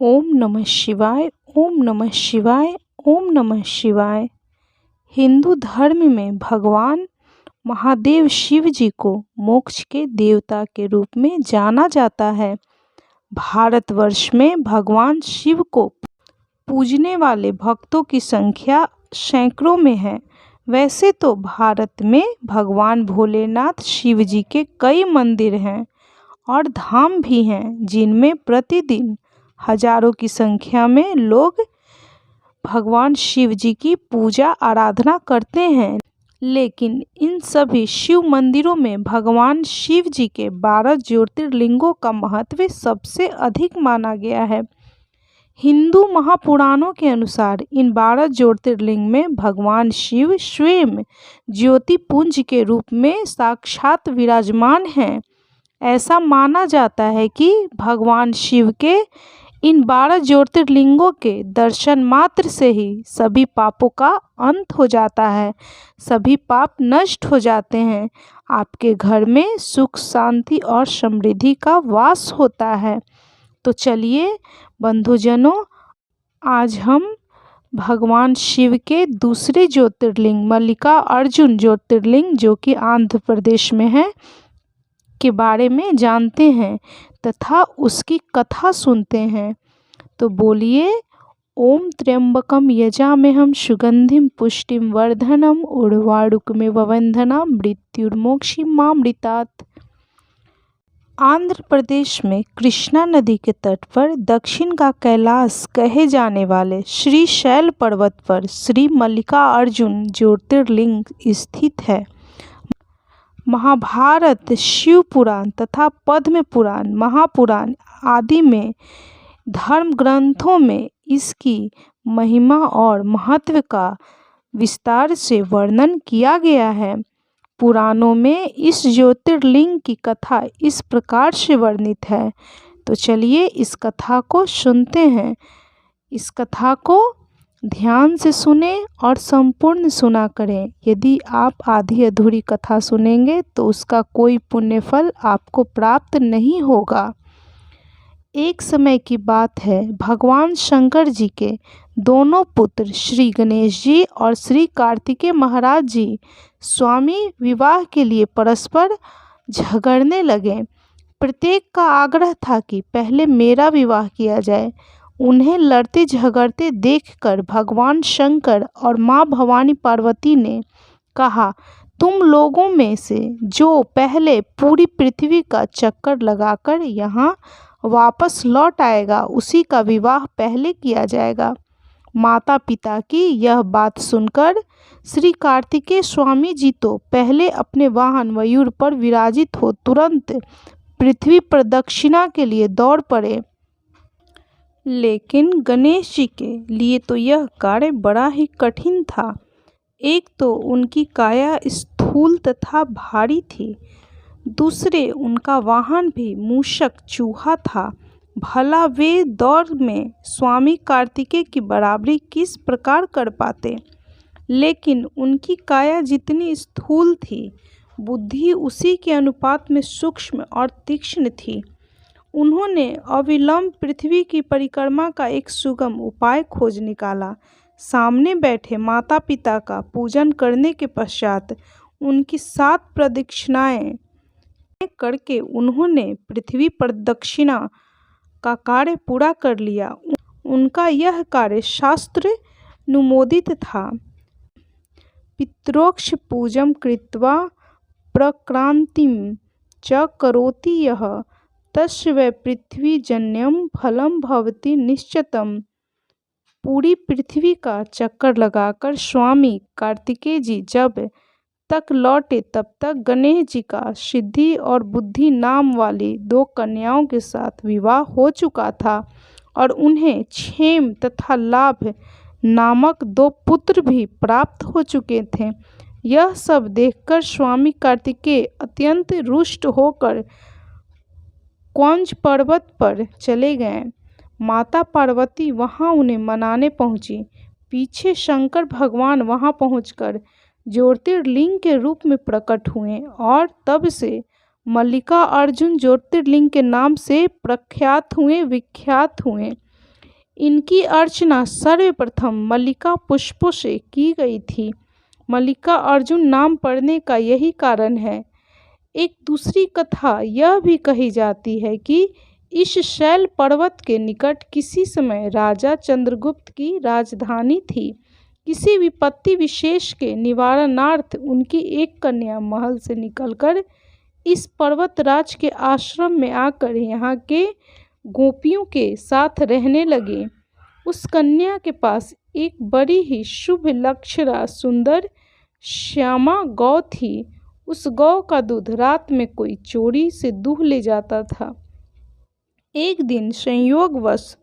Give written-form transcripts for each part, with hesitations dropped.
ओम नमः शिवाय। ओम नमः शिवाय। ओम नमः शिवाय। हिंदू धर्म में भगवान महादेव शिव जी को मोक्ष के देवता के रूप में जाना जाता है। भारतवर्ष में भगवान शिव को पूजने वाले भक्तों की संख्या सैकड़ों में है। वैसे तो भारत में भगवान भोलेनाथ शिव जी के कई मंदिर हैं और धाम भी हैं जिनमें प्रतिदिन हजारों की संख्या में लोग भगवान शिव जी की पूजा आराधना करते हैं। लेकिन इन सभी शिव मंदिरों में भगवान शिव जी के 12 ज्योतिर्लिंगों का महत्व सबसे अधिक माना गया है। हिंदू महापुराणों के अनुसार इन 12 ज्योतिर्लिंग में भगवान शिव स्वयं ज्योतिपुंज के रूप में साक्षात विराजमान हैं। ऐसा माना जाता है कि भगवान शिव के इन 12 ज्योतिर्लिंगों के दर्शन मात्र से ही सभी पापों का अंत हो जाता है, सभी पाप नष्ट हो जाते हैं, आपके घर में सुख शांति और समृद्धि का वास होता है। तो चलिए बंधुजनों, आज हम भगवान शिव के दूसरे ज्योतिर्लिंग मल्लिकार्जुन ज्योतिर्लिंग जो कि आंध्र प्रदेश में है के बारे में जानते हैं तथा उसकी कथा सुनते हैं। तो बोलिए, ओम त्र्यंबकम यजामहं सुगंधिम पुष्टिम वर्धनम उर्वारुकमिव बंधनाम मृत्युर्मोक्षीमामृतात्। आंध्र प्रदेश में कृष्णा नदी के तट पर दक्षिण का कैलाश कहे जाने वाले श्री शैल पर्वत पर श्री मल्लिकार्जुन ज्योतिर्लिंग स्थित है। महाभारत, शिव पुराण तथा पद्म पुराण, महापुराण आदि में धर्म ग्रंथों में इसकी महिमा और महत्व का विस्तार से वर्णन किया गया है। पुराणों में इस ज्योतिर्लिंग की कथा इस प्रकार से वर्णित है। तो चलिए इस कथा को सुनते हैं। इस कथा को ध्यान से सुने और संपूर्ण सुना करें। यदि आप आधी अधूरी कथा सुनेंगे तो उसका कोई पुण्य फल आपको प्राप्त नहीं होगा। एक समय की बात है, भगवान शंकर जी के दोनों पुत्र श्री गणेश जी और श्री कार्तिकेय महाराज जी स्वामी विवाह के लिए परस्पर झगड़ने लगे। प्रत्येक का आग्रह था कि पहले मेरा विवाह किया जाए। उन्हें लड़ते झगड़ते देखकर भगवान शंकर और माँ भवानी पार्वती ने कहा, तुम लोगों में से जो पहले पूरी पृथ्वी का चक्कर लगाकर यहाँ वापस लौट आएगा उसी का विवाह पहले किया जाएगा। माता पिता की यह बात सुनकर श्री कार्तिकेय स्वामी जी तो पहले अपने वाहन मयूर पर विराजित हो तुरंत पृथ्वी प्रदक्षिणा के लिए दौड़ पड़े। लेकिन गणेश जी के लिए तो यह कार्य बड़ा ही कठिन था। एक तो उनकी काया स्थूल तथा भारी थी, दूसरे उनका वाहन भी मूषक चूहा था। भला वे दौड़ में स्वामी कार्तिकेय की बराबरी किस प्रकार कर पाते। लेकिन उनकी काया जितनी स्थूल थी, बुद्धि उसी के अनुपात में सूक्ष्म और तीक्ष्ण थी। उन्होंने अविलंब पृथ्वी की परिक्रमा का एक सुगम उपाय खोज निकाला। सामने बैठे माता पिता का पूजन करने के पश्चात उनकी 7 प्रदक्षिणाएं करके उन्होंने पृथ्वी प्रदक्षिणा का कार्य पूरा कर लिया। उनका यह कार्य शास्त्र अनुमोदित था। पितरोक्ष पूजम कृत्वा प्रक्रांतिम च करोति यः तस्य वै पृथ्वीजन्यं फलं भवति निश्चितम्। पूरी पृथ्वी का चक्कर लगाकर स्वामी कार्तिकेय जी जब तक लौटे तब तक गणेश जी का सिद्धि और बुद्धि नाम वाली 2 कन्याओं के साथ विवाह हो चुका था और उन्हें क्षेम तथा लाभ नामक 2 पुत्र भी प्राप्त हो चुके थे। यह सब देखकर स्वामी कार्तिकेय अत्यंत रुष्ट होकर कौंज पर्वत पर चले गए। माता पार्वती वहां उन्हें मनाने पहुंची। पीछे शंकर भगवान वहां पहुंचकर ज्योतिर्लिंग के रूप में प्रकट हुए और तब से मल्लिकार्जुन ज्योतिर्लिंग के नाम से प्रख्यात हुए, विख्यात हुए। इनकी अर्चना सर्वप्रथम मल्लिका पुष्पों से की गई थी। मल्लिका अर्जुन नाम पड़ने का यही कारण है। एक दूसरी कथा यह भी कही जाती है कि इस शैल पर्वत के निकट किसी समय राजा चंद्रगुप्त की राजधानी थी। किसी विपत्ति विशेष के निवारणार्थ उनकी एक कन्या महल से निकलकर इस पर्वतराज के आश्रम में आकर यहाँ के गोपियों के साथ रहने लगे। उस कन्या के पास एक बड़ी ही शुभ लक्षणा सुंदर श्यामा गौ थी। उस गौ का दूध रात में कोई चोरी से दूह ले जाता था। एक दिन संयोगवश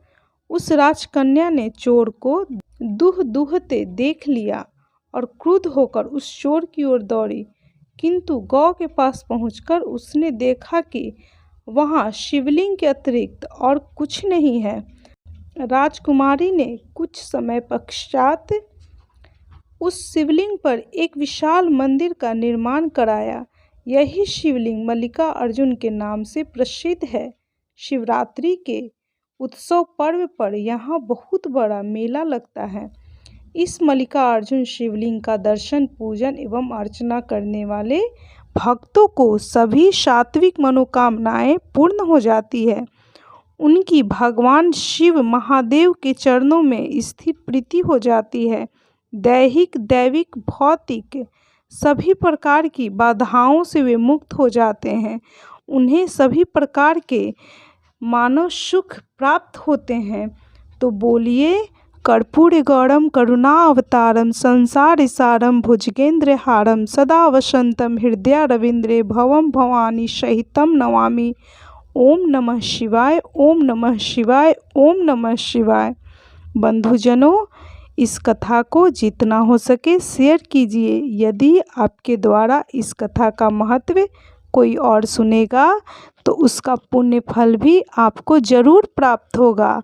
उस राजकन्या ने चोर को दूहते देख लिया और क्रुद्ध होकर उस चोर की ओर दौड़ी, किंतु गौ के पास पहुंचकर उसने देखा कि वहां शिवलिंग के अतिरिक्त और कुछ नहीं है। राजकुमारी ने कुछ समय पश्चात उस शिवलिंग पर एक विशाल मंदिर का निर्माण कराया। यही शिवलिंग मल्लिका अर्जुन के नाम से प्रसिद्ध है। शिवरात्रि के उत्सव पर्व पर यहाँ बहुत बड़ा मेला लगता है। इस मल्लिका अर्जुन शिवलिंग का दर्शन, पूजन एवं अर्चना करने वाले भक्तों को सभी सात्विक मनोकामनाएं पूर्ण हो जाती है। उनकी भगवान शिव महादेव के चरणों में स्थिर प्रीति हो जाती है। दैहिक, दैविक, भौतिक सभी प्रकार की बाधाओं से वे मुक्त हो जाते हैं। उन्हें सभी प्रकार के मानव सुख प्राप्त होते हैं। तो बोलिए कर्पूर गौरम करुणावतारम संसार सारम भुजगेंद्रहारम सदा वसंतम हृदय रविंद्रे भवम भवानी सहितम नमामि। ओम नमः शिवाय, ओम नमः शिवाय, ओम नमः शिवाय। बंधुजनों, इस कथा को जितना हो सके शेयर कीजिए। यदि आपके द्वारा इस कथा का महत्व कोई और सुनेगा तो उसका पुण्य फल भी आपको ज़रूर प्राप्त होगा।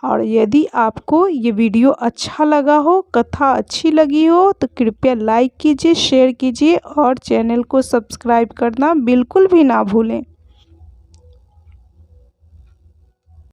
और यदि आपको ये वीडियो अच्छा लगा हो, कथा अच्छी लगी हो, तो कृपया लाइक कीजिए, शेयर कीजिए और चैनल को सब्सक्राइब करना बिल्कुल भी ना भूलें।